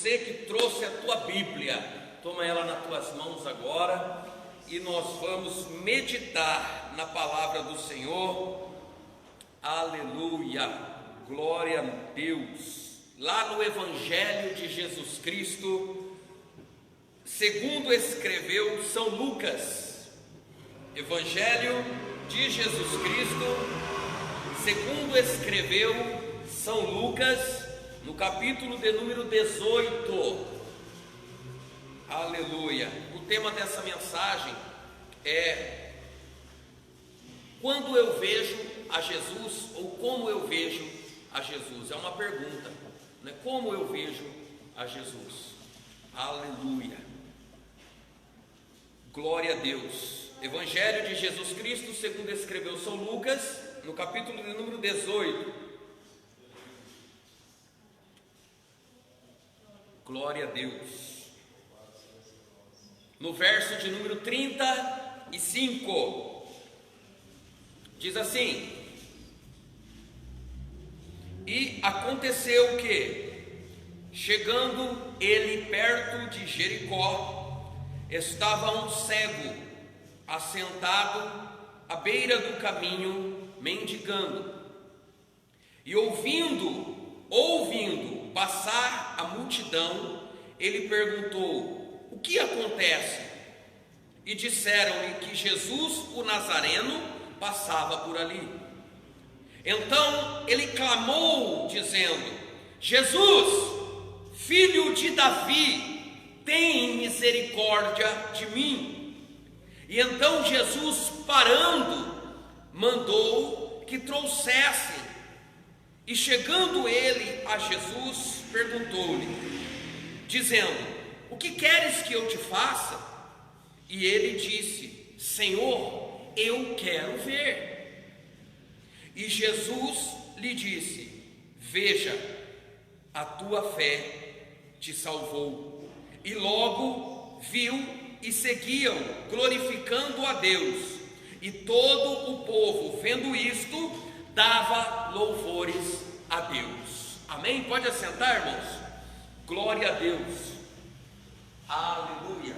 Você que trouxe a tua Bíblia, toma ela nas tuas mãos agora e nós vamos meditar na palavra do Senhor. Aleluia, glória a Deus. Lá no Evangelho de Jesus Cristo, segundo escreveu São Lucas, Evangelho de Jesus Cristo, segundo escreveu São Lucas, no capítulo de número 18, aleluia. O tema dessa mensagem é: quando eu vejo a Jesus, ou como eu vejo a Jesus? É uma pergunta, né? Como eu vejo a Jesus? Aleluia, glória a Deus. Evangelho de Jesus Cristo, segundo escreveu São Lucas, no capítulo de número 18. Glória a Deus. No verso de número 35, diz assim: e aconteceu que, chegando ele perto de Jericó, estava um cego assentado à beira do caminho, mendigando. E ouvindo passar a multidão, ele perguntou: o que acontece? E disseram-lhe que Jesus o Nazareno passava por ali. Então ele clamou, dizendo: Jesus, filho de Davi, tem misericórdia de mim. E então Jesus, parando, mandou que trouxessem. E chegando ele a Jesus, perguntou-lhe, dizendo: o que queres que eu te faça? E ele disse: Senhor, eu quero ver. E Jesus lhe disse: veja, a tua fé te salvou. E logo viu e seguiam, glorificando a Deus. E todo o povo, vendo isto, dava louvores a Deus. Amém? Pode assentar, irmãos? Glória a Deus. Aleluia.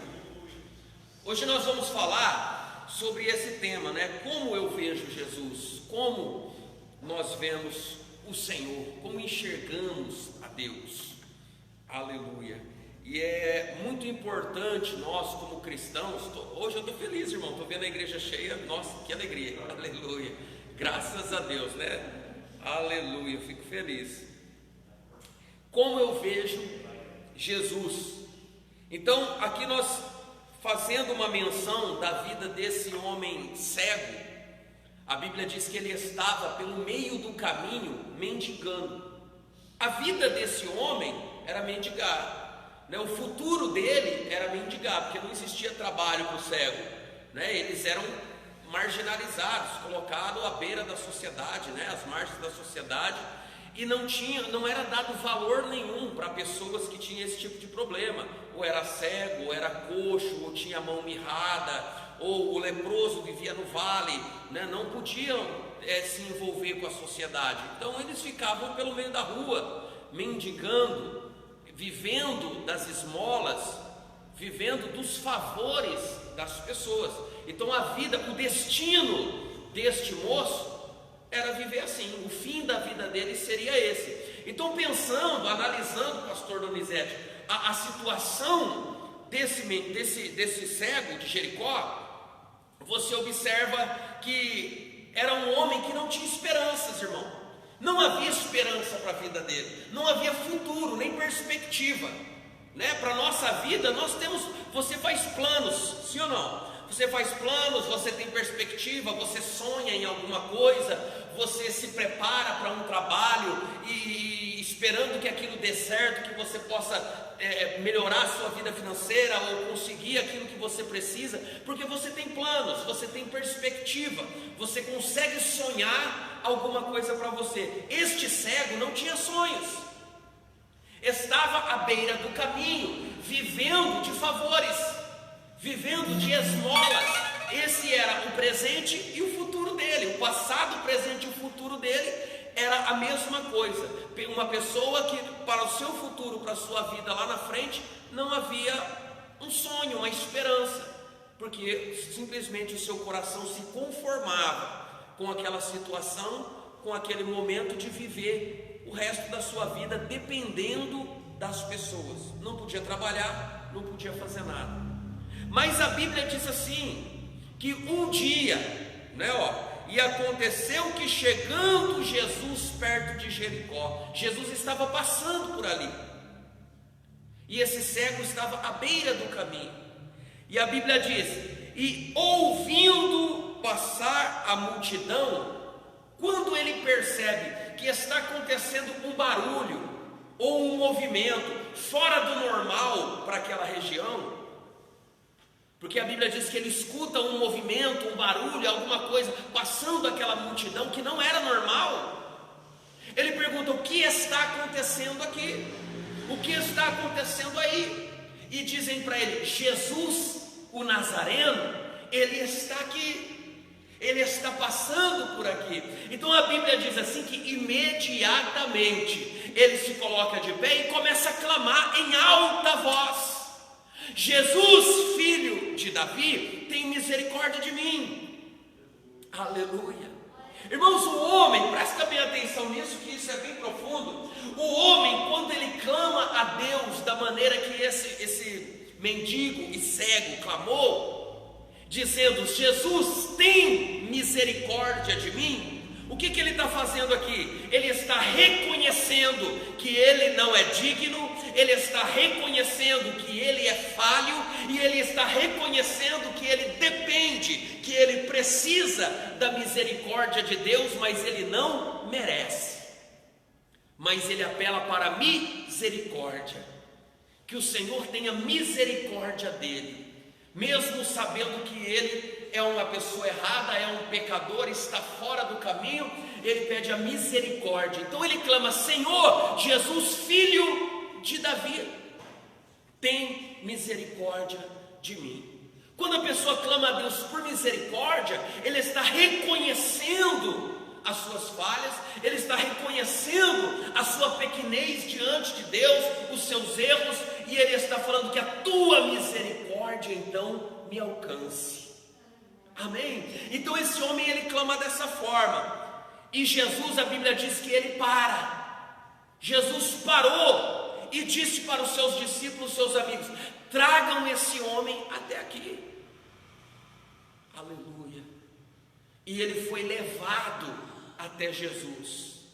Hoje nós vamos falar sobre esse tema, né? Como eu vejo Jesus, como nós vemos o Senhor, como enxergamos a Deus. Aleluia. E é muito importante nós como cristãos, hoje eu estou feliz, irmão, estou vendo a igreja cheia, nossa, que alegria, aleluia, graças a Deus, né? Aleluia, eu fico feliz. Como eu vejo Jesus? Então, aqui nós fazendo uma menção da vida desse homem cego, a Bíblia diz que ele estava pelo meio do caminho mendigando. A vida desse homem era mendigar, né? O futuro dele era mendigar, porque não existia trabalho para o cego, né? Eles eram marginalizados, colocados à beira da sociedade, né? Às margens da sociedade, e não era dado valor nenhum para pessoas que tinham esse tipo de problema, ou era cego, ou era coxo, ou tinha a mão mirrada, ou o leproso vivia no vale, né? Não podiam se envolver com a sociedade, então eles ficavam pelo meio da rua, mendigando, vivendo das esmolas, vivendo dos favores das pessoas. Então a vida, o destino deste moço era viver assim, o fim da vida dele seria esse. Então, pensando, analisando, pastor Donizete, a situação desse cego de Jericó, você observa que era um homem que não tinha esperanças, irmão. Não havia esperança para a vida dele, não havia futuro, nem perspectiva, né? Para a nossa vida, você faz planos, sim ou não? Você faz planos, você tem perspectiva, você sonha em alguma coisa, você se prepara para um trabalho e esperando que aquilo dê certo, que você possa melhorar a sua vida financeira ou conseguir aquilo que você precisa, porque você tem planos, você tem perspectiva, você consegue sonhar alguma coisa para você. Este cego não tinha sonhos, estava à beira do caminho, vivendo de favores, vivendo de esmolas. Esse era o presente e o futuro dele, o passado, o presente e o futuro dele era a mesma coisa. Uma pessoa que para o seu futuro, para a sua vida lá na frente, não havia um sonho, uma esperança, porque simplesmente o seu coração se conformava com aquela situação, com aquele momento de viver o resto da sua vida dependendo das pessoas. Não podia trabalhar, não podia fazer nada. Mas a Bíblia diz assim, que um dia, e aconteceu que chegando Jesus perto de Jericó, Jesus estava passando por ali, e esse cego estava à beira do caminho, e a Bíblia diz, e ouvindo passar a multidão, quando ele percebe que está acontecendo um barulho, ou um movimento fora do normal para aquela região, porque a Bíblia diz que ele escuta um movimento, um barulho, alguma coisa passando aquela multidão que não era normal. Ele pergunta: o que está acontecendo aqui? O que está acontecendo aí? E dizem para ele: Jesus, o Nazareno, ele está aqui, ele está passando por aqui. Então a Bíblia diz assim que imediatamente ele se coloca de pé e começa a clamar em alta voz: Jesus, filho de Davi, tem misericórdia de mim. Aleluia. Irmãos, o homem, presta bem atenção nisso, que isso é bem profundo. O homem, quando ele clama a Deus da maneira que esse mendigo e cego clamou, dizendo: Jesus, tem misericórdia de mim. O que ele está fazendo aqui? Ele está reconhecendo que ele não é digno, ele está reconhecendo que ele é falho, e ele está reconhecendo que ele depende, que ele precisa da misericórdia de Deus, mas ele não merece. Mas ele apela para a misericórdia, que o Senhor tenha misericórdia dele, mesmo sabendo que ele é uma pessoa errada, é um pecador, está fora do caminho, ele pede a misericórdia. Então ele clama: Senhor, Jesus, filho de Davi, tem misericórdia de mim. Quando a pessoa clama a Deus por misericórdia, ele está reconhecendo as suas falhas, ele está reconhecendo a sua pequenez diante de Deus, os seus erros, e ele está falando que a tua misericórdia então me alcance. Amém? Então esse homem, ele clama dessa forma, e Jesus, a Bíblia diz que ele para. Jesus parou e disse para os seus discípulos, seus amigos: tragam esse homem até aqui. Aleluia. E ele foi levado até Jesus.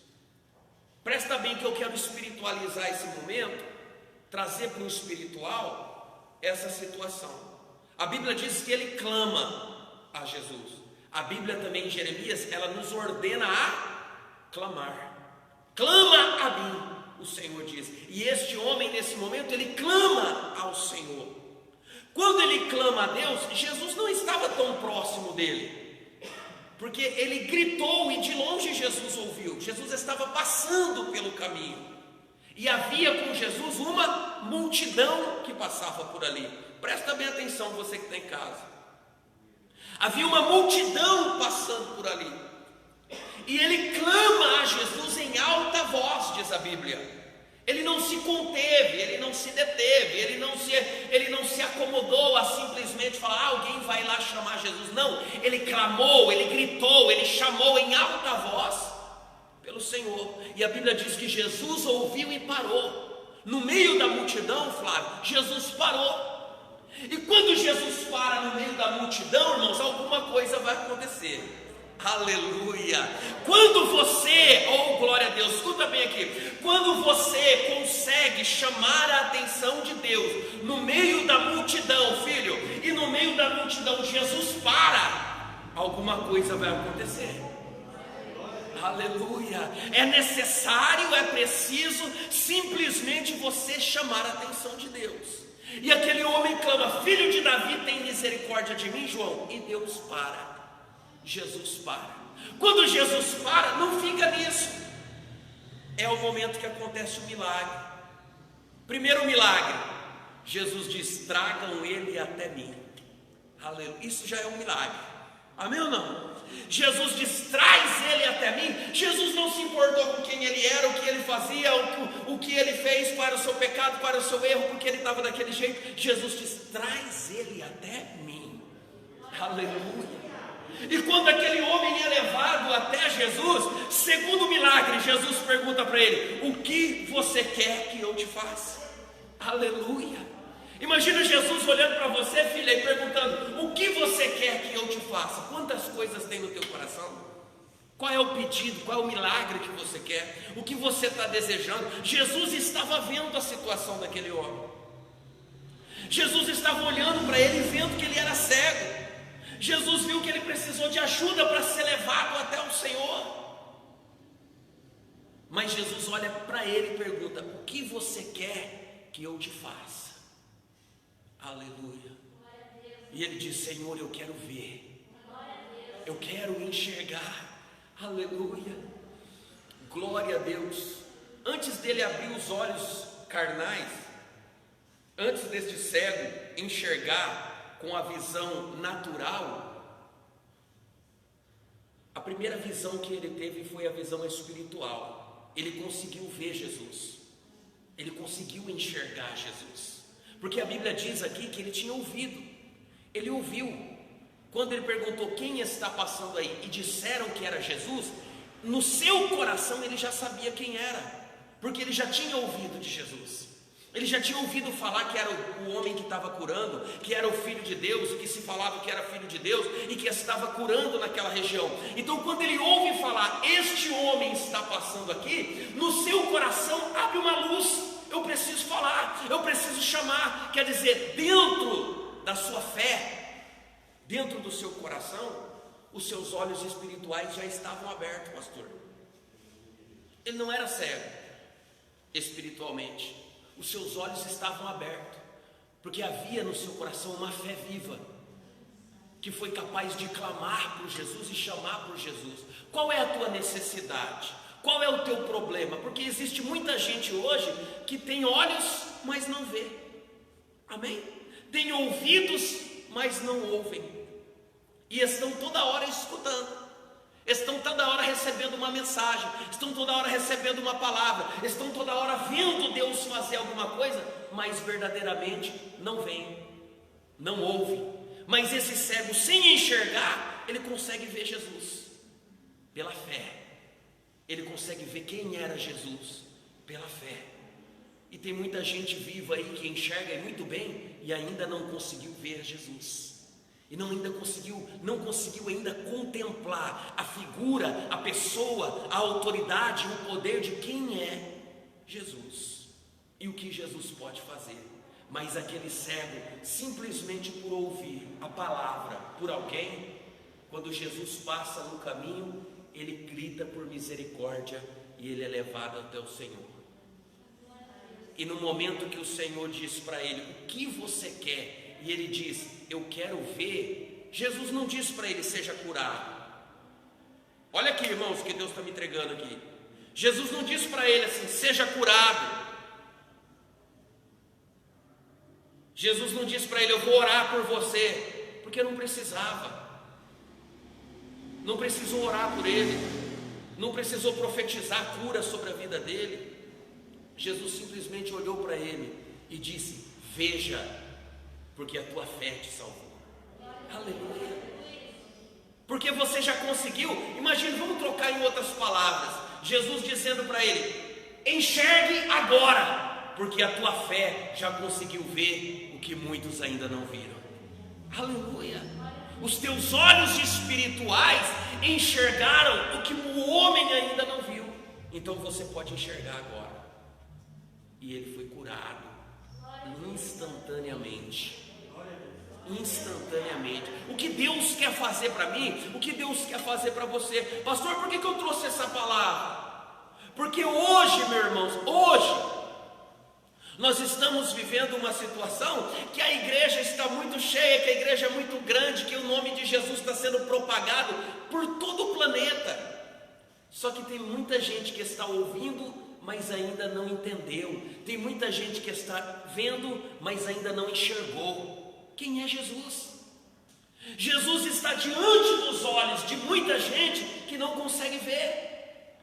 Presta bem que eu quero espiritualizar esse momento, trazer para o espiritual essa situação. A Bíblia diz que ele clama a Jesus. A Bíblia também, em Jeremias, ela nos ordena a clamar. Clama a mim, o Senhor diz. E este homem, nesse momento, ele clama ao Senhor. Quando ele clama a Deus, Jesus não estava tão próximo dele, porque ele gritou e de longe Jesus ouviu. Jesus estava passando pelo caminho, e havia com Jesus uma multidão que passava por ali. Presta bem atenção, você que está em casa. Havia uma multidão passando por ali, e ele clama a Jesus em alta voz, diz a Bíblia. Ele não se conteve, ele não se deteve, ele não se acomodou a simplesmente falar: alguém vai lá chamar Jesus. Não, ele clamou, ele gritou, ele chamou em alta voz pelo Senhor. E a Bíblia diz que Jesus ouviu e parou. No meio da multidão, Flávio, Jesus parou. E quando Jesus para no meio da multidão, irmãos, alguma coisa vai acontecer. Aleluia. Quando você, glória a Deus, escuta bem aqui, quando você consegue chamar a atenção de Deus no meio da multidão, filho, e no meio da multidão Jesus para, alguma coisa vai acontecer. Aleluia. É necessário, é preciso simplesmente você chamar a atenção de Deus. E aquele homem clama: filho de Davi, tem misericórdia de mim, João. E Deus para. Jesus para. Quando Jesus para, não fica nisso. É o momento que acontece o milagre. Primeiro milagre, Jesus diz: tragam ele até mim. Aleluia. Isso já é um milagre. Amém ou não? Jesus diz, traz ele até mim. Jesus não se importou com quem ele era, o que ele fazia, o que ele fez, qual era o seu pecado, qual era o seu erro, porque ele estava daquele jeito. Jesus diz, traz ele até mim. Aleluia. E quando aquele homem é levado até Jesus, segundo o milagre, Jesus pergunta para ele, o que você quer que eu te faça? Aleluia. Imagina Jesus olhando para você, filha, e perguntando, o que você quer que eu te faça? Quantas coisas tem no teu coração? Qual é o pedido, qual é o milagre que você quer? O que você está desejando? Jesus estava vendo a situação daquele homem. Jesus estava olhando para ele e vendo que ele era cego. Jesus viu que ele precisou de ajuda para ser levado até o Senhor. Mas Jesus olha para ele e pergunta, o que você quer que eu te faça? Aleluia. E ele diz, Senhor, eu quero ver, eu quero enxergar. Aleluia. Glória a Deus. Antes dele abrir os olhos carnais, antes deste cego enxergar com a visão natural, a primeira visão que ele teve foi a visão espiritual. Ele conseguiu ver Jesus, ele conseguiu enxergar Jesus. Porque a Bíblia diz aqui que ele tinha ouvido, ele ouviu. Quando ele perguntou quem está passando aí e disseram que era Jesus, no seu coração ele já sabia quem era, porque ele já tinha ouvido de Jesus. Ele já tinha ouvido falar que era o homem que estava curando, que era o Filho de Deus, que se falava que era Filho de Deus e que estava curando naquela região. Então quando ele ouve falar, este homem está passando aqui, no seu coração abre uma luz. Eu preciso falar, eu preciso chamar. Quer dizer, dentro da sua fé, dentro do seu coração, os seus olhos espirituais já estavam abertos, pastor. Ele não era cego espiritualmente, os seus olhos estavam abertos, porque havia no seu coração uma fé viva, que foi capaz de clamar por Jesus e chamar por Jesus. Qual é a tua necessidade? Qual é o teu problema? Porque existe muita gente hoje que tem olhos, mas não vê. Amém? Tem ouvidos, mas não ouvem. E estão toda hora escutando. Estão toda hora recebendo uma mensagem. Estão toda hora recebendo uma palavra. Estão toda hora vendo Deus fazer alguma coisa, mas verdadeiramente não veem, não ouvem. Mas esse cego, sem enxergar, ele consegue ver Jesus pela fé. Ele consegue ver quem era Jesus pela fé. E tem muita gente viva aí que enxerga muito bem e ainda não conseguiu ver Jesus. E não conseguiu ainda contemplar a figura, a pessoa, a autoridade, o poder de quem é Jesus e o que Jesus pode fazer. Mas aquele cego, simplesmente por ouvir a palavra por alguém, quando Jesus passa no caminho, ele grita por misericórdia e ele é levado até o Senhor. E no momento que o Senhor diz para ele, o que você quer? E ele diz, eu quero ver. Jesus não diz para ele, seja curado. Olha aqui, irmãos, que Deus está me entregando aqui. Jesus não diz para ele assim, seja curado. Jesus não diz para ele, eu vou orar por você, porque não precisava. Não precisou orar por ele, não precisou profetizar cura sobre a vida dele. Jesus simplesmente olhou para ele e disse, veja, porque a tua fé te salvou. Aleluia. Porque você já conseguiu. Imagine, vamos trocar em outras palavras, Jesus dizendo para ele, enxergue agora, porque a tua fé já conseguiu ver o que muitos ainda não viram. Aleluia. Os teus olhos espirituais enxergaram o que o homem ainda não viu. Então você pode enxergar agora. E ele foi curado instantaneamente. Instantaneamente. O que Deus quer fazer para mim, o que Deus quer fazer para você. Pastor, por que eu trouxe essa palavra? Porque hoje, meus irmãos, hoje nós estamos vivendo uma situação que a igreja está muito cheia, que a igreja é muito grande, que o nome de Jesus está sendo propagado por todo o planeta. Só que tem muita gente que está ouvindo, mas ainda não entendeu. Tem muita gente que está vendo, mas ainda não enxergou quem é Jesus. Jesus está diante dos olhos de muita gente que não consegue ver,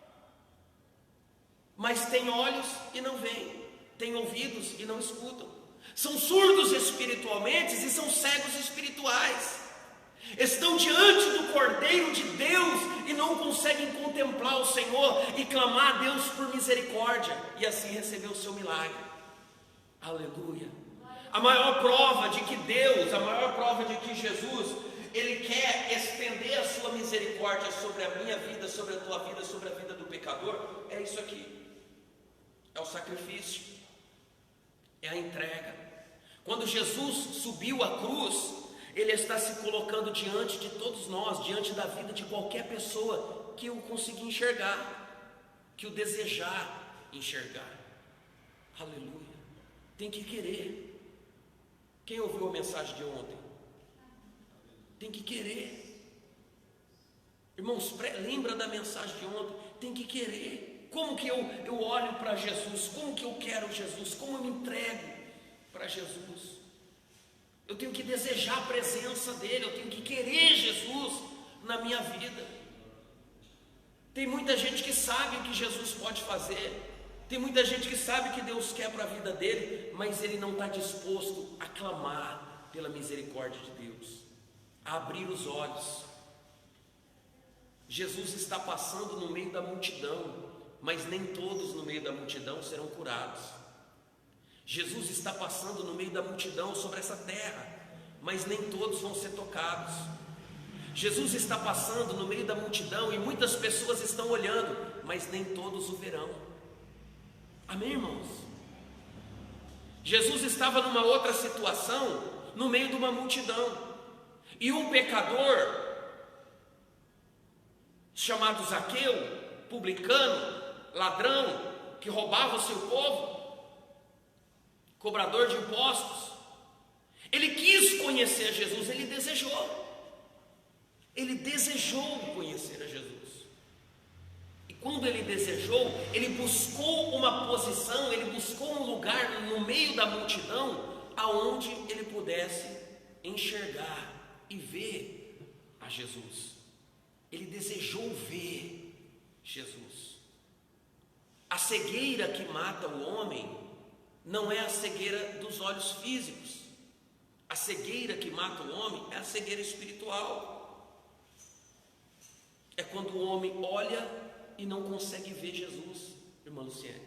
mas tem olhos e não veem, tem ouvidos e não escutam, são surdos espiritualmente e são cegos espirituais, estão diante do Cordeiro de Deus e não conseguem contemplar o Senhor e clamar a Deus por misericórdia e assim receber o seu milagre. Aleluia. A maior prova de que Deus, a maior prova de que Jesus, Ele quer estender a sua misericórdia sobre a minha vida, sobre a tua vida, sobre a vida do pecador, é isso aqui, é o sacrifício, é a entrega. Quando Jesus subiu à cruz, Ele está se colocando diante de todos nós, diante da vida de qualquer pessoa que o conseguir enxergar, que o desejar enxergar. Aleluia. Tem que querer. Quem ouviu a mensagem de ontem? Tem que querer. Irmãos, lembra da mensagem de ontem? Tem que querer. Como que eu olho para Jesus? Como que eu quero Jesus? Como eu me entrego para Jesus? Eu tenho que desejar a presença dEle, eu tenho que querer Jesus na minha vida. Tem muita gente que sabe o que Jesus pode fazer, tem muita gente que sabe o que Deus quer para a vida dele, mas ele não está disposto a clamar pela misericórdia de Deus, a abrir os olhos. Jesus está passando no meio da multidão, mas nem todos no meio da multidão serão curados. Jesus está passando no meio da multidão sobre essa terra, mas nem todos vão ser tocados. Jesus está passando no meio da multidão e muitas pessoas estão olhando, mas nem todos o verão. Amém, irmãos? Jesus estava numa outra situação, no meio de uma multidão, e um pecador chamado Zaqueu, publicano, ladrão, que roubava o seu povo, cobrador de impostos, ele quis conhecer Jesus, ele desejou conhecer a Jesus. E quando ele desejou, ele buscou uma posição, ele buscou um lugar no meio da multidão, aonde ele pudesse enxergar e ver a Jesus. Ele desejou ver Jesus. A cegueira que mata o homem não é a cegueira dos olhos físicos. A cegueira que mata o homem é a cegueira espiritual. É quando o homem olha e não consegue ver Jesus, irmã Luciane.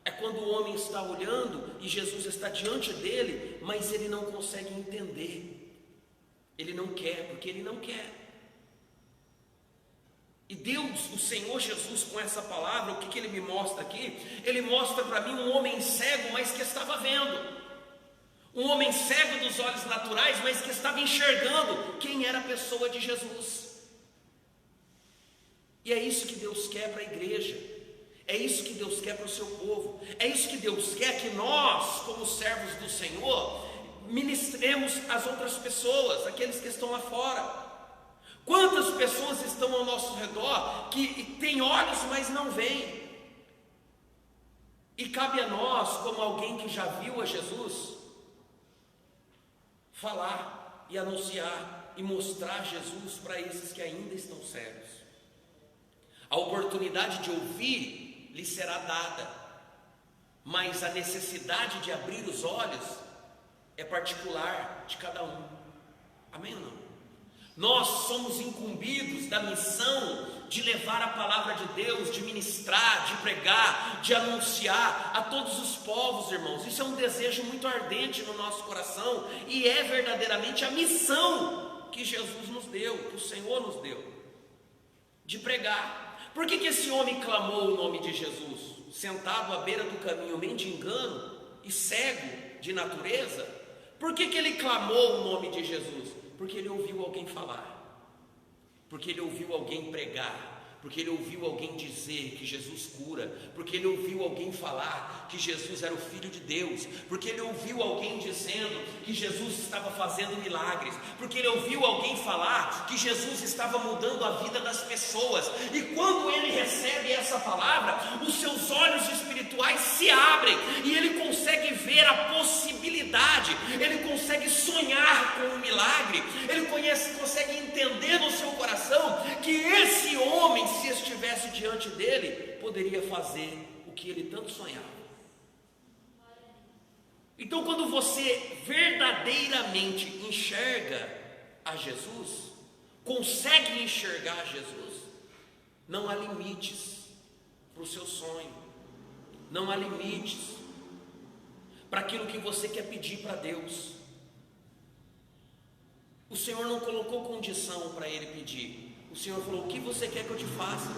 É quando o homem está olhando e Jesus está diante dele, mas ele não consegue entender. Ele não quer, porque ele não quer. E Deus, o Senhor Jesus, com essa palavra, o que ele me mostra aqui? Ele mostra para mim um homem cego, mas que estava vendo. Um homem cego dos olhos naturais, mas que estava enxergando quem era a pessoa de Jesus. E é isso que Deus quer para a igreja, é isso que Deus quer para o seu povo, é isso que Deus quer que nós, como servos do Senhor, ministremos às outras pessoas, aqueles que estão lá fora. Quantas pessoas estão ao nosso redor que têm olhos, mas não veem? E cabe a nós, como alguém que já viu a Jesus, falar e anunciar e mostrar Jesus para esses que ainda estão cegos. A oportunidade de ouvir lhe será dada, mas a necessidade de abrir os olhos é particular de cada um. Amém ou não? Nós somos incumbidos da missão de levar a palavra de Deus, de ministrar, de pregar, de anunciar a todos os povos, irmãos. Isso é um desejo muito ardente no nosso coração e é verdadeiramente a missão que Jesus nos deu, que o Senhor nos deu, de pregar. Por que esse homem clamou o nome de Jesus, sentado à beira do caminho, mendigando e cego de natureza? Por que ele clamou o nome de Jesus? Porque ele ouviu alguém falar, porque ele ouviu alguém pregar, porque ele ouviu alguém dizer que Jesus cura, porque ele ouviu alguém falar que Jesus era o Filho de Deus, porque ele ouviu alguém dizendo que Jesus estava fazendo milagres, porque ele ouviu alguém falar que Jesus estava mudando a vida das pessoas. E quando ele recebe essa palavra, os seus olhos espirituais se abrem e ele consegue ver a possibilidade possibilidade, ele consegue sonhar com um milagre, ele consegue entender no seu coração que esse homem, se estivesse diante dele, poderia fazer o que ele tanto sonhava. Então, quando você verdadeiramente enxerga a Jesus, consegue enxergar a Jesus, não há limites para o seu sonho, não há limites para aquilo que você quer pedir para Deus. O Senhor não colocou condição para ele pedir. O Senhor falou: o que você quer que eu te faça?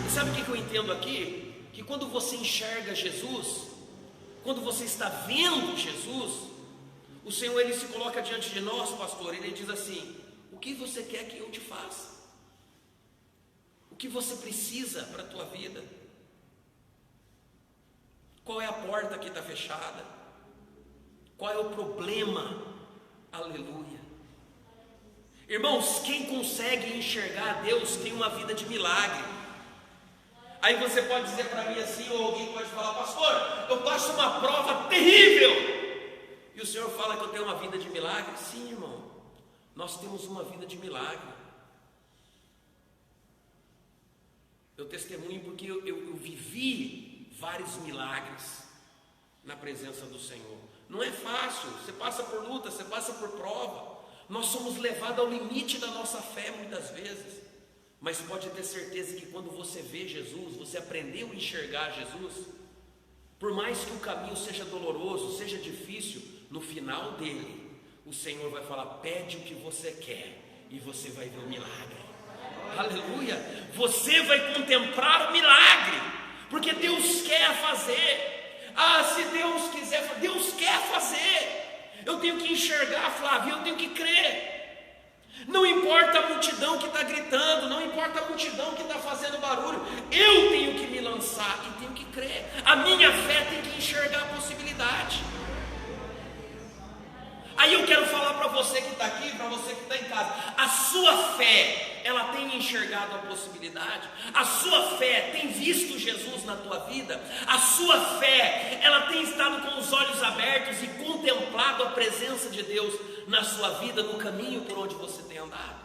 E sabe o que eu entendo aqui? Que quando você enxerga Jesus, quando você está vendo Jesus, o Senhor, ele se coloca diante de nós, pastor, ele diz assim: o que você quer que eu te faça? O que você precisa para a tua vida? Qual é a porta que está fechada? Qual é o problema? Aleluia. Irmãos, quem consegue enxergar Deus tem uma vida de milagre. Aí você pode dizer para mim assim, ou alguém pode falar: pastor, eu passo uma prova terrível, e o Senhor fala que eu tenho uma vida de milagre. Sim, irmão, nós temos uma vida de milagre. Eu testemunho porque eu vivi vários milagres na presença do Senhor. Não é fácil, você passa por luta, você passa por prova. Nós somos levados ao limite da nossa fé muitas vezes. Mas pode ter certeza que quando você vê Jesus, você aprendeu a enxergar Jesus, por mais que o caminho seja doloroso, seja difícil, no final dele, o Senhor vai falar: pede o que você quer, e você vai ver o milagre. Aleluia! Você vai contemplar o milagre, porque Deus quer fazer. Ah, se Deus quiser, Deus quer fazer. Eu tenho que enxergar, Flávio, eu tenho que crer. Não importa a multidão que está gritando, não importa a multidão que está fazendo barulho, eu tenho que me lançar e tenho que crer. A minha fé tem que enxergar a possibilidade. Aí eu quero falar para você que está aqui, para você que está em casa: a sua fé, ela tem enxergado a possibilidade? A sua fé tem visto Jesus na tua vida? A sua fé, ela tem estado com os olhos abertos e contemplado a presença de Deus na sua vida, no caminho por onde você tem andado?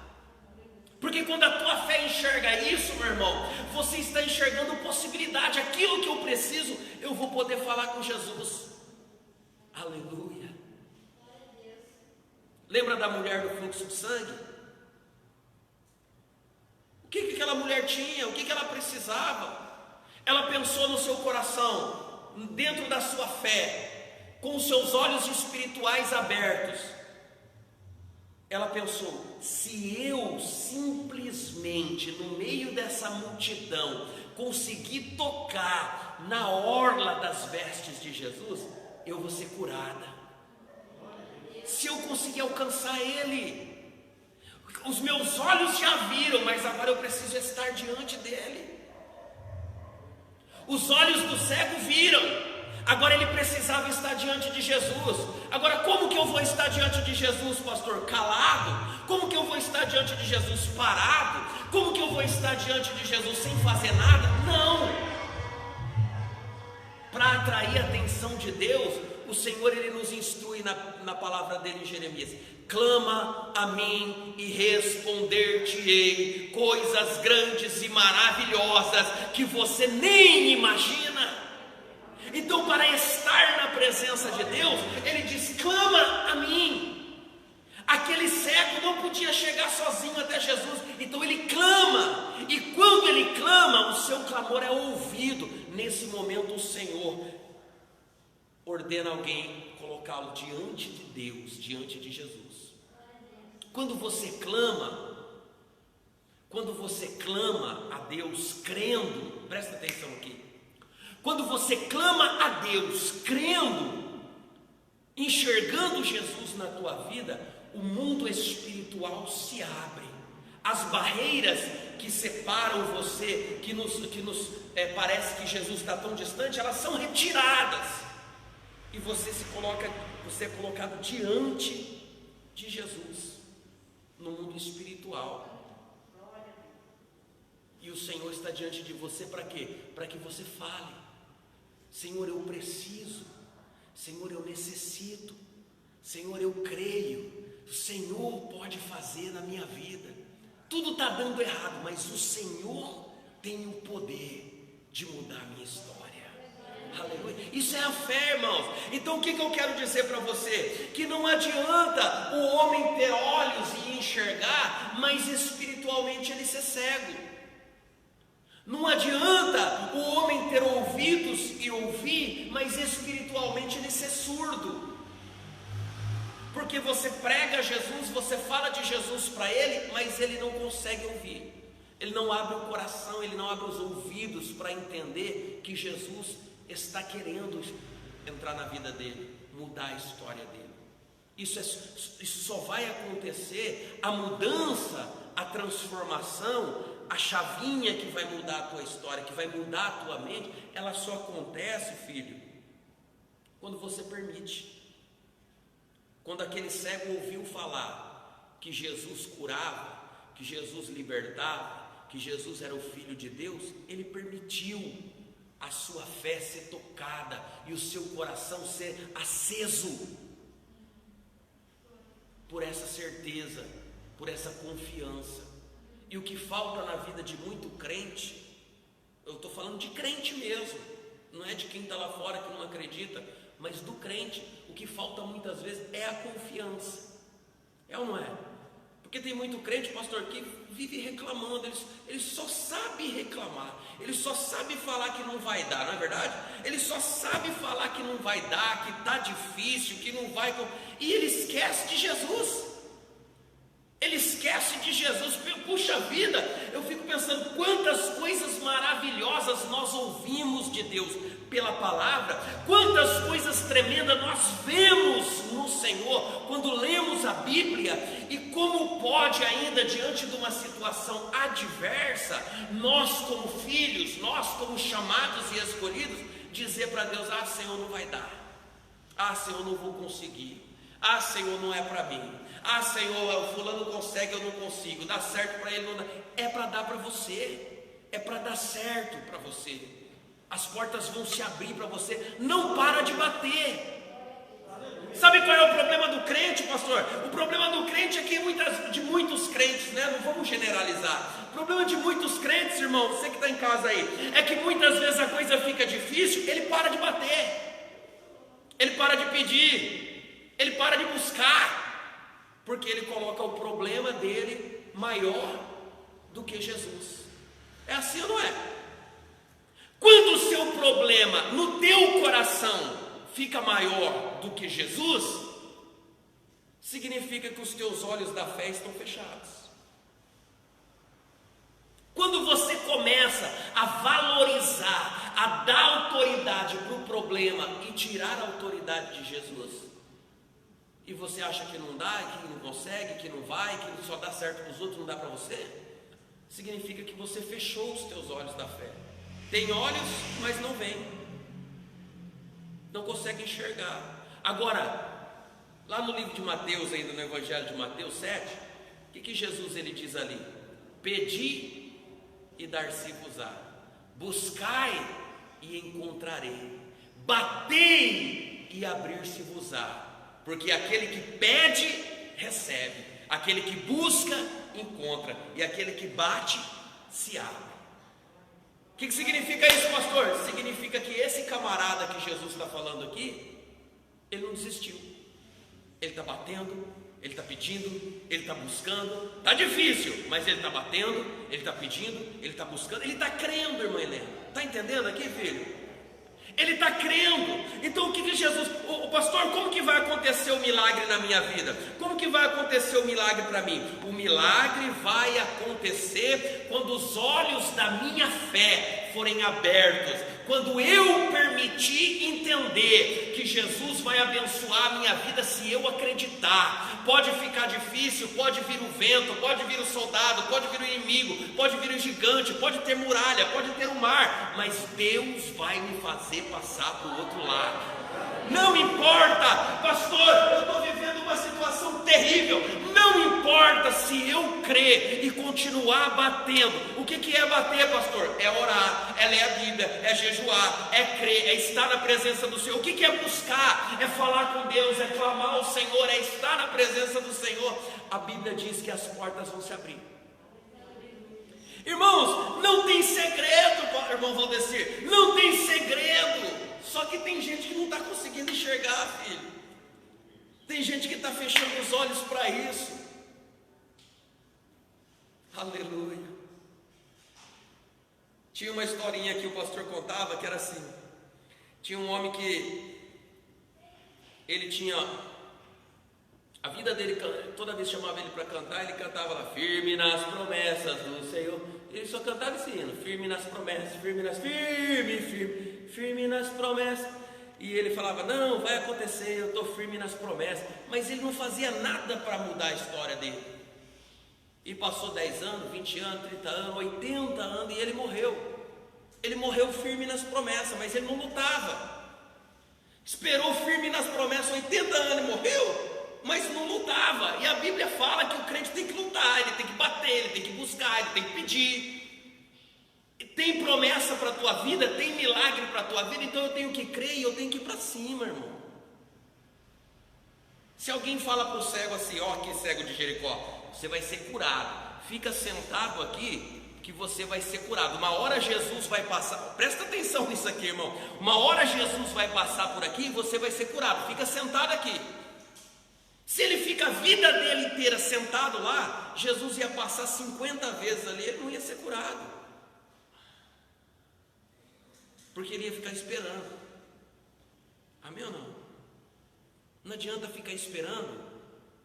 Porque quando a tua fé enxerga isso, meu irmão, você está enxergando possibilidade. Aquilo que eu preciso, eu vou poder falar com Jesus. Aleluia. Lembra da mulher do fluxo de sangue? O que aquela mulher tinha? O que ela precisava? Ela pensou no seu coração, dentro da sua fé, com os seus olhos espirituais abertos. Ela pensou: se eu simplesmente, no meio dessa multidão, conseguir tocar na orla das vestes de Jesus, eu vou ser curada. Se eu conseguir alcançar Ele, os meus olhos já viram, mas agora eu preciso estar diante dEle. Os olhos do cego viram, agora ele precisava estar diante de Jesus. Agora, como que eu vou estar diante de Jesus, pastor? Calado? Como que eu vou estar diante de Jesus parado? Como que eu vou estar diante de Jesus sem fazer nada? Não! Para atrair a atenção de Deus, o Senhor, ele nos instrui na palavra dele em Jeremias: clama a mim e responder-te-ei coisas grandes e maravilhosas que você nem imagina. Então, para estar na presença de Deus, ele diz: clama a mim. Aquele cego não podia chegar sozinho até Jesus, então ele clama, e quando ele clama, o seu clamor é ouvido. Nesse momento, o Senhor ordena alguém colocá-lo diante de Deus, diante de Jesus. Quando você clama a Deus crendo, presta atenção aqui. Quando você clama a Deus crendo, enxergando Jesus na tua vida, o mundo espiritual se abre. As barreiras que separam você, que nos parece que Jesus está tão distante, elas são retiradas. E você é colocado diante de Jesus, no mundo espiritual. E o Senhor está diante de você para quê? Para que você fale: Senhor, eu preciso. Senhor, eu necessito, Senhor, eu creio, o Senhor pode fazer na minha vida. Tudo está dando errado, mas o Senhor tem o poder de mudar a minha história. Aleluia. Isso é a fé, irmãos. Então o que eu quero dizer para você? Que não adianta o homem ter olhos e enxergar, mas espiritualmente ele ser cego. Não adianta o homem ter ouvidos e ouvir, mas espiritualmente ele ser surdo. Porque você prega Jesus, você fala de Jesus para ele, mas ele não consegue ouvir. Ele não abre o coração, ele não abre os ouvidos para entender que Jesus está querendo entrar na vida dele, mudar a história dele. Isso só vai acontecer, a mudança, a transformação, a chavinha que vai mudar a tua história, que vai mudar a tua mente, ela só acontece, filho, quando você permite. Quando aquele cego ouviu falar que Jesus curava, que Jesus libertava, que Jesus era o Filho de Deus, ele permitiu a sua fé ser tocada e o seu coração ser aceso por essa certeza, por essa confiança. E o que falta na vida de muito crente, eu estou falando de crente mesmo, não é de quem está lá fora que não acredita, mas do crente, o que falta muitas vezes é a confiança. É ou não é? Porque tem muito crente, pastor, que vive reclamando, ele só sabe reclamar, ele só sabe falar que não vai dar, não é verdade? Ele só sabe falar que não vai dar, que está difícil, que não vai, e ele esquece de Jesus. Ele esquece de Jesus. Puxa vida, eu fico pensando quantas coisas maravilhosas nós ouvimos de Deus pela palavra, quantas coisas tremendas nós vemos no Senhor quando lemos a Bíblia, e como pode ainda diante de uma situação adversa, nós como filhos, nós como chamados e escolhidos, dizer para Deus: ah, Senhor, não vai dar, ah, Senhor, não vou conseguir, ah, Senhor, não é para mim, ah, Senhor, o fulano consegue, eu não consigo, dá certo para ele, não dá. É para dar para você, é para dar certo para você, as portas vão se abrir para você, não para de bater. Sabe qual é o problema do crente, pastor? O problema do crente é que de muitos crentes, né? Não vamos generalizar. O problema de muitos crentes, irmão, você que está em casa aí, é que muitas vezes a coisa fica difícil, ele para de bater, ele para de pedir, ele para de buscar, porque ele coloca o problema dele maior do que Jesus. É assim ou não é? Quando o seu problema no teu coração fica maior do que Jesus, significa que os teus olhos da fé estão fechados. Quando você começa a valorizar, a dar autoridade para o problema e tirar a autoridade de Jesus, e você acha que não dá, que não consegue, que não vai, que só dá certo para os outros, não dá para você, significa que você fechou os teus olhos da fé. Tem olhos, mas não vem, não consegue enxergar. Agora, lá no livro de Mateus, ainda no Evangelho de Mateus 7, o que Jesus ele diz ali? Pedi e dar-se-vos-á, buscai e encontrarei, batei e abrir-se-vos-á, porque aquele que pede, recebe, aquele que busca, encontra, e aquele que bate, se abre. O que significa isso, pastor? Significa que esse camarada que Jesus está falando aqui, ele não desistiu, ele está batendo, ele está pedindo, ele está buscando, está difícil, mas ele está batendo, ele está pedindo, ele está buscando, ele está crendo, irmã Helena, está entendendo aqui, filho? Ele está crendo. Então o que Jesus, o pastor, como que vai acontecer o milagre na minha vida? Como que vai acontecer o milagre para mim? O milagre vai acontecer quando os olhos da minha fé forem abertos, quando eu permitir entender que Jesus vai abençoar a minha vida se eu acreditar. Pode ficar difícil, pode vir o vento, pode vir o soldado, pode vir o inimigo, pode vir o gigante, pode ter muralha, pode ter o mar, mas Deus vai me fazer passar para o outro lado. Não importa, pastor, eu estou vivendo uma numa situação terrível, não importa se eu crer e continuar batendo. O que é bater, pastor? É orar, é ler a Bíblia, é jejuar, é crer, é estar na presença do Senhor. O que é buscar? É falar com Deus, é clamar ao Senhor, é estar na presença do Senhor. A Bíblia diz que as portas vão se abrir. Irmãos, não tem segredo, irmão Valdecir, não tem segredo. Só que tem gente que não está conseguindo enxergar, filho. Tem gente que está fechando os olhos para isso. Aleluia. Tinha uma historinha que o pastor contava que era assim. Tinha um homem que ele tinha a vida dele, toda vez chamava ele para cantar, ele cantava lá, firme nas promessas do Senhor. Ele só cantava esse hino, firme nas promessas, firme nas promessas. E ele falava, não, vai acontecer, eu estou firme nas promessas. Mas ele não fazia nada para mudar a história dele. E passou 10 anos, 20 anos, 30 anos, 80 anos, e ele morreu. Ele morreu firme nas promessas, mas ele não lutava. Esperou firme nas promessas, 80 anos e morreu, mas não lutava. E a Bíblia fala que o crente tem que lutar, ele tem que bater, ele tem que buscar, ele tem que pedir. Tem promessa para a tua vida, tem milagre para a tua vida, então eu tenho que crer e eu tenho que ir para cima, irmão. Se alguém fala para o cego assim, ó, aqui cego de Jericó, você vai ser curado, fica sentado aqui que você vai ser curado. Uma hora Jesus vai passar, presta atenção nisso aqui, irmão. Uma hora Jesus vai passar por aqui e você vai ser curado, fica sentado aqui. Se ele fica a vida dele inteira sentado lá, Jesus ia passar 50 vezes ali, ele não ia ser curado. Porque ele ia ficar esperando. Amém ou não? Não adianta ficar esperando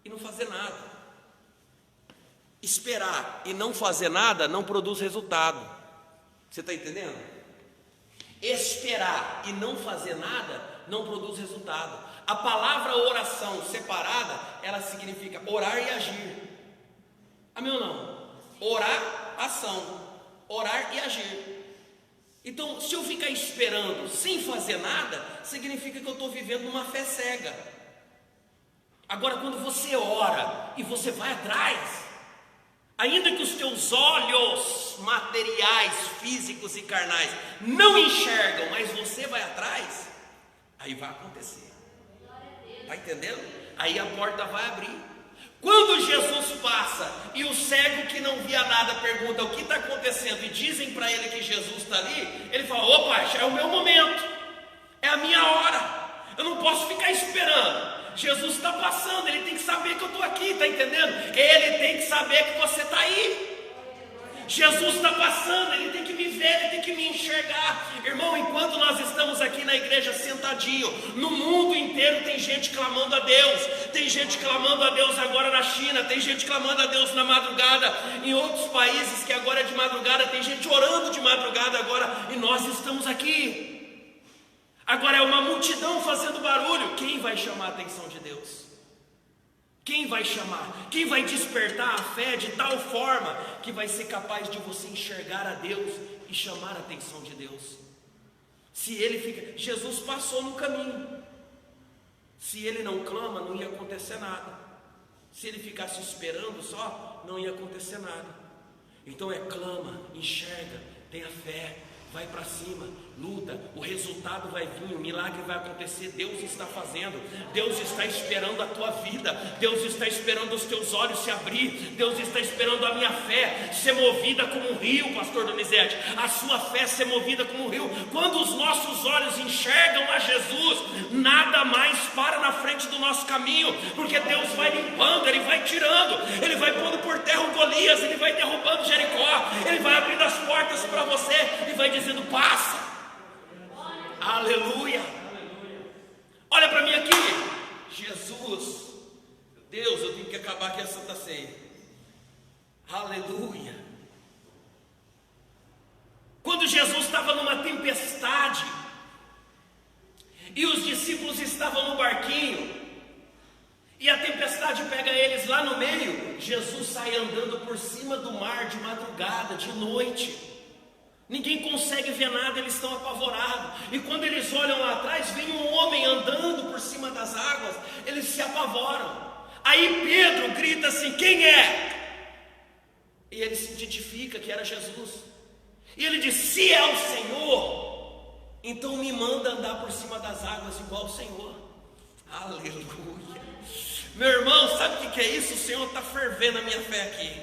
e não fazer nada. Esperar e não fazer nada não produz resultado. Você está entendendo? Esperar e não fazer nada não produz resultado. A palavra oração separada, ela significa orar e agir. Amém ou não? Orar, ação. Orar e agir. Então, se eu ficar esperando sem fazer nada, significa que eu estou vivendo uma fé cega. Agora, quando você ora e você vai atrás, ainda que os teus olhos materiais, físicos e carnais não enxergam, mas você vai atrás, aí vai acontecer. Está entendendo? Aí a porta vai abrir. Quando Jesus passa e o cego que não via nada pergunta o que está acontecendo e dizem para ele que Jesus está ali, ele fala, opa, já é o meu momento, é a minha hora, eu não posso ficar esperando. Jesus está passando, ele tem que saber que eu estou aqui, está entendendo? Ele tem que saber que você está aí. Jesus está passando, ele tem que me ver, ele tem que me enxergar. Irmão, enquanto nós estamos aqui na igreja sentadinho, no mundo inteiro tem gente clamando a Deus. Tem gente clamando a Deus agora na China, tem gente clamando a Deus na madrugada. Em outros países que agora é de madrugada, tem gente orando de madrugada agora. E nós estamos aqui. Agora é uma multidão fazendo barulho. Quem vai chamar a atenção de Deus? Quem vai chamar? Quem vai despertar a fé de tal forma que vai ser capaz de você enxergar a Deus e chamar a atenção de Deus? Se ele fica, Jesus passou no caminho. Se ele não clama, não ia acontecer nada. Se ele ficasse esperando só, não ia acontecer nada. Então clama, enxerga, tenha fé, vai para cima, luta, o resultado vai vir, o milagre vai acontecer. Deus está fazendo, Deus está esperando a tua vida, Deus está esperando os teus olhos se abrir, Deus está esperando a minha fé ser movida como um rio, pastor Donizete, a sua fé ser movida como um rio. Quando os nossos olhos enxergam a Jesus, nada mais para na frente do nosso caminho, porque Deus vai limpando, Ele vai tirando, Ele vai pondo por terra o Golias, Ele vai derrubando Jericó, Ele vai abrindo as portas para você e vai dizendo, passa. Aleluia. Olha para mim aqui. Jesus, Deus, eu tenho que acabar aqui a Santa Ceia. Aleluia. Quando Jesus estava numa tempestade e os discípulos estavam no barquinho e a tempestade pega eles lá no meio, Jesus sai andando por cima do mar de madrugada, de noite. Ninguém consegue ver nada, eles estão apavorados. E quando eles olham lá atrás, vem um homem andando por cima das águas, eles se apavoram. Aí Pedro grita assim: quem é? E ele se identifica que era Jesus. E ele diz: se é o Senhor, então me manda andar por cima das águas igual o Senhor. Aleluia. Meu irmão, sabe o que é isso? O Senhor está fervendo a minha fé aqui.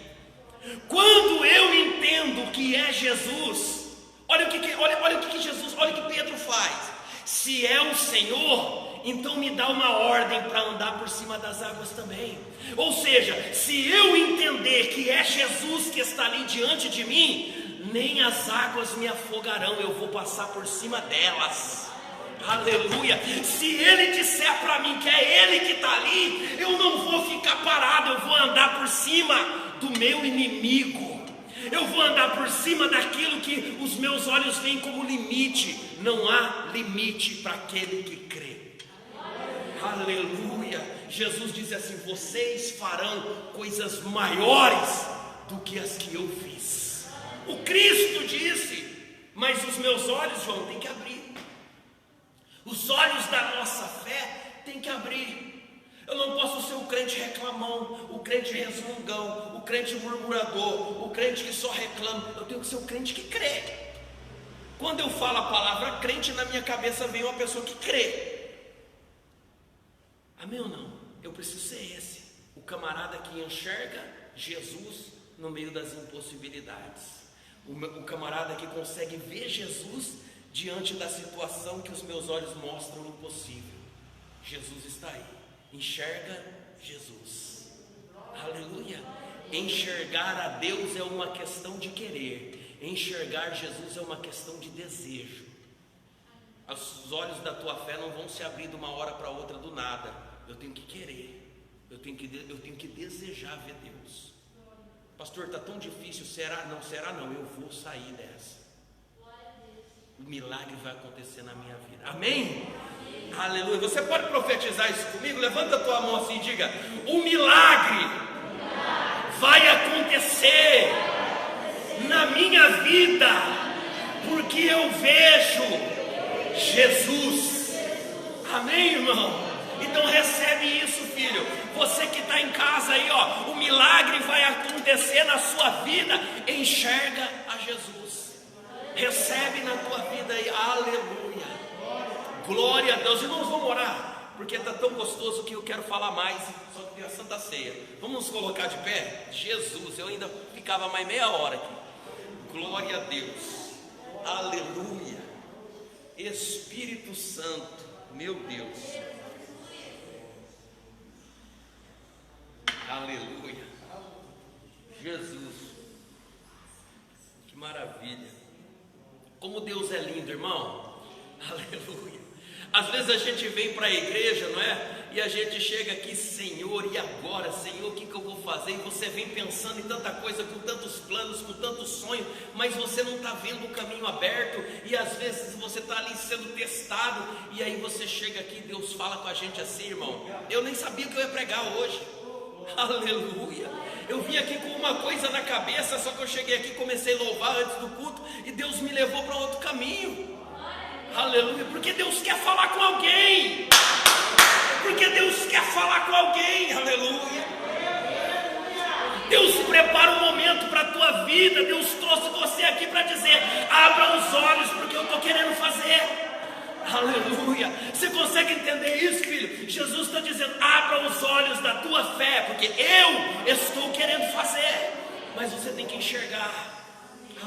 Quando eu entendo que é Jesus, olha o que Jesus, olha o que Pedro faz. Se é o Senhor, então me dá uma ordem para andar por cima das águas também. Ou seja, se eu entender que é Jesus que está ali diante de mim, nem as águas me afogarão, eu vou passar por cima delas. Aleluia. Se ele disser para mim que é ele que está ali, eu não vou ficar parado, eu vou andar por cima do meu inimigo. Eu vou andar por cima daquilo que os meus olhos veem como limite. Não há limite para aquele que crê. Aleluia. Jesus disse assim: vocês farão coisas maiores do que as que eu fiz. O Cristo disse: mas os meus olhos, João, tem que abrir. Os olhos da nossa fé tem que abrir. Eu não posso ser o crente reclamão, o crente resmungão, o crente murmurador, o crente que só reclama. Eu tenho que ser o crente que crê. Quando eu falo a palavra crente, na minha cabeça vem uma pessoa que crê. Amém ou não? Eu preciso ser esse, o camarada que enxerga Jesus no meio das impossibilidades, o camarada que consegue ver Jesus diante da situação que os meus olhos mostram impossível. Jesus está aí. Enxerga Jesus. Aleluia. Enxergar a Deus é uma questão de querer. Enxergar Jesus é uma questão de desejo. Os olhos da tua fé não vão se abrir de uma hora para outra do nada. Eu tenho que querer. Eu tenho que desejar ver Deus. Pastor, está tão difícil. Será? Não, será não. Eu vou sair dessa. O milagre vai acontecer na minha vida. Amém? Aleluia. Você pode profetizar isso comigo? Levanta a tua mão assim e diga: o milagre vai acontecer na minha vida, porque eu vejo Jesus. Amém, irmão? Então recebe isso, filho. Você que está em casa aí, ó, o milagre vai acontecer na sua vida. Enxerga a Jesus. Recebe na tua vida aí. Aleluia. Glória a Deus. Irmãos, vamos orar, porque está tão gostoso que eu quero falar mais. Só que tem a Santa Ceia. Vamos nos colocar de pé? Jesus, eu ainda ficava mais meia hora aqui. Glória a Deus. Aleluia. Espírito Santo, meu Deus. Aleluia. Jesus. Que maravilha. Como Deus é lindo, irmão. Aleluia. Às vezes a gente vem para a igreja, não é? E a gente chega aqui: Senhor, e agora? Senhor, o que eu vou fazer? E você vem pensando em tanta coisa, com tantos planos, com tantos sonhos, mas você não está vendo o caminho aberto. E às vezes você está ali sendo testado, e aí você chega aqui e Deus fala com a gente assim: irmão, eu nem sabia que eu ia pregar hoje. Aleluia. Eu vim aqui com uma coisa na cabeça, só que eu cheguei aqui, comecei a louvar antes do culto, e Deus me levou para outro caminho. Aleluia. Porque Deus quer falar com alguém. Porque Deus quer falar com alguém. Aleluia. Deus prepara um momento para a tua vida. Deus trouxe você aqui para dizer: abra os olhos, porque eu estou querendo fazer. Aleluia. Você consegue entender isso, filho? Jesus está dizendo: abra os olhos da tua fé, porque eu estou querendo fazer. Mas você tem que enxergar.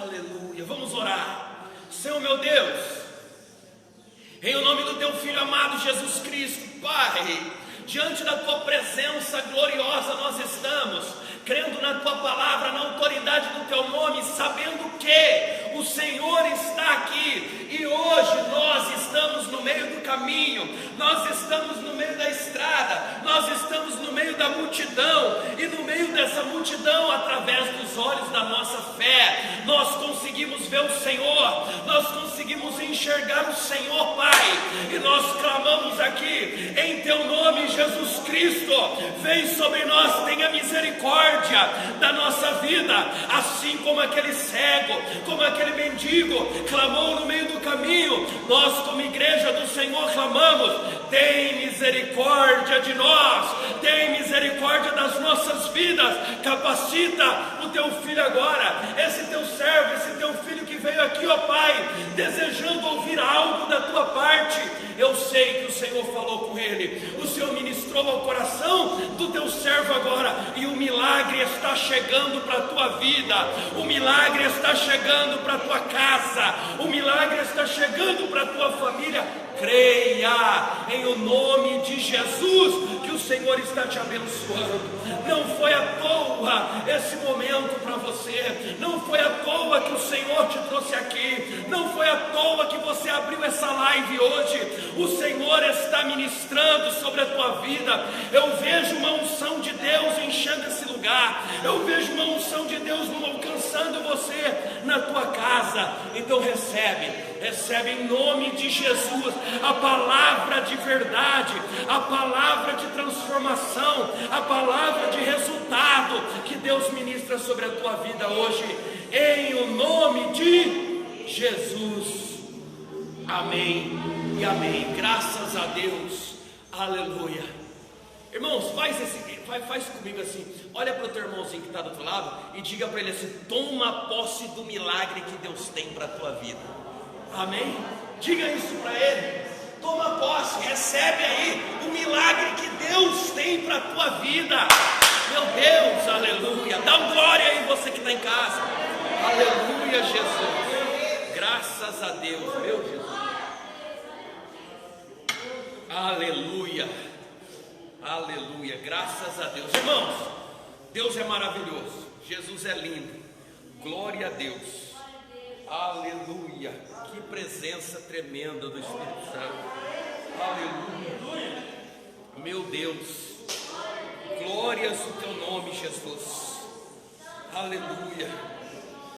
Aleluia. Vamos orar. Senhor meu Deus, em nome do teu Filho amado Jesus Cristo, Pai, diante da tua presença gloriosa nós estamos, crendo na tua palavra, na autoridade do teu nome, sabendo que o Senhor está aqui, e hoje nós estamos no meio do caminho, nós estamos no meio da estrada, nós estamos no meio da multidão, e no meio dessa multidão, através dos olhos da nossa fé, nós conseguimos conseguimos ver o Senhor, nós conseguimos enxergar o Senhor, Pai, e nós clamamos aqui, em Teu nome, Jesus Cristo, vem sobre nós, tenha misericórdia da nossa vida, assim como aquele cego, como aquele mendigo, clamou no meio do caminho, nós como igreja do Senhor clamamos, tem misericórdia de nós, tem misericórdia das nossas vidas, capacita o Teu filho agora, esse Teu servo, esse Teu filho que veio aqui, ó Pai, desejando ouvir algo da Tua parte, eu sei que o Senhor falou com ele, o Senhor ministrou ao coração do Teu servo agora, e o milagre está chegando para a tua vida, o milagre está chegando para a tua casa, o milagre está chegando para a tua família. Creia em o nome de Jesus que o Senhor está te abençoando. Não foi à toa esse momento para você, não foi à toa que o Senhor te trouxe aqui, não foi à toa que você abriu essa live hoje. O Senhor está ministrando sobre a tua vida. Eu vejo uma unção de Deus enchendo esse lugar, eu vejo uma unção de Deus alcançando você na tua casa. Então recebe em nome de Jesus a palavra de verdade, a palavra de transformação, a palavra de resultado que Deus ministra sobre a tua vida hoje, em o nome de Jesus. Amém e amém. Graças a Deus. Aleluia. Irmãos, faz comigo assim, olha para o teu irmãozinho que está do outro lado e diga para ele assim: toma posse do milagre que Deus tem para a tua vida. Amém? Diga isso para ele. Toma posse, recebe aí o milagre que Deus tem para a tua vida. Meu Deus, aleluia. Dá um glória aí você que está em casa. Aleluia, Jesus. Graças a Deus, meu Jesus. Aleluia. Aleluia, graças a Deus. Irmãos, Deus é maravilhoso, Jesus é lindo. Glória a Deus. Aleluia. Que presença tremenda do Espírito Santo. Aleluia. Meu Deus. Glórias ao teu nome, Jesus. Aleluia.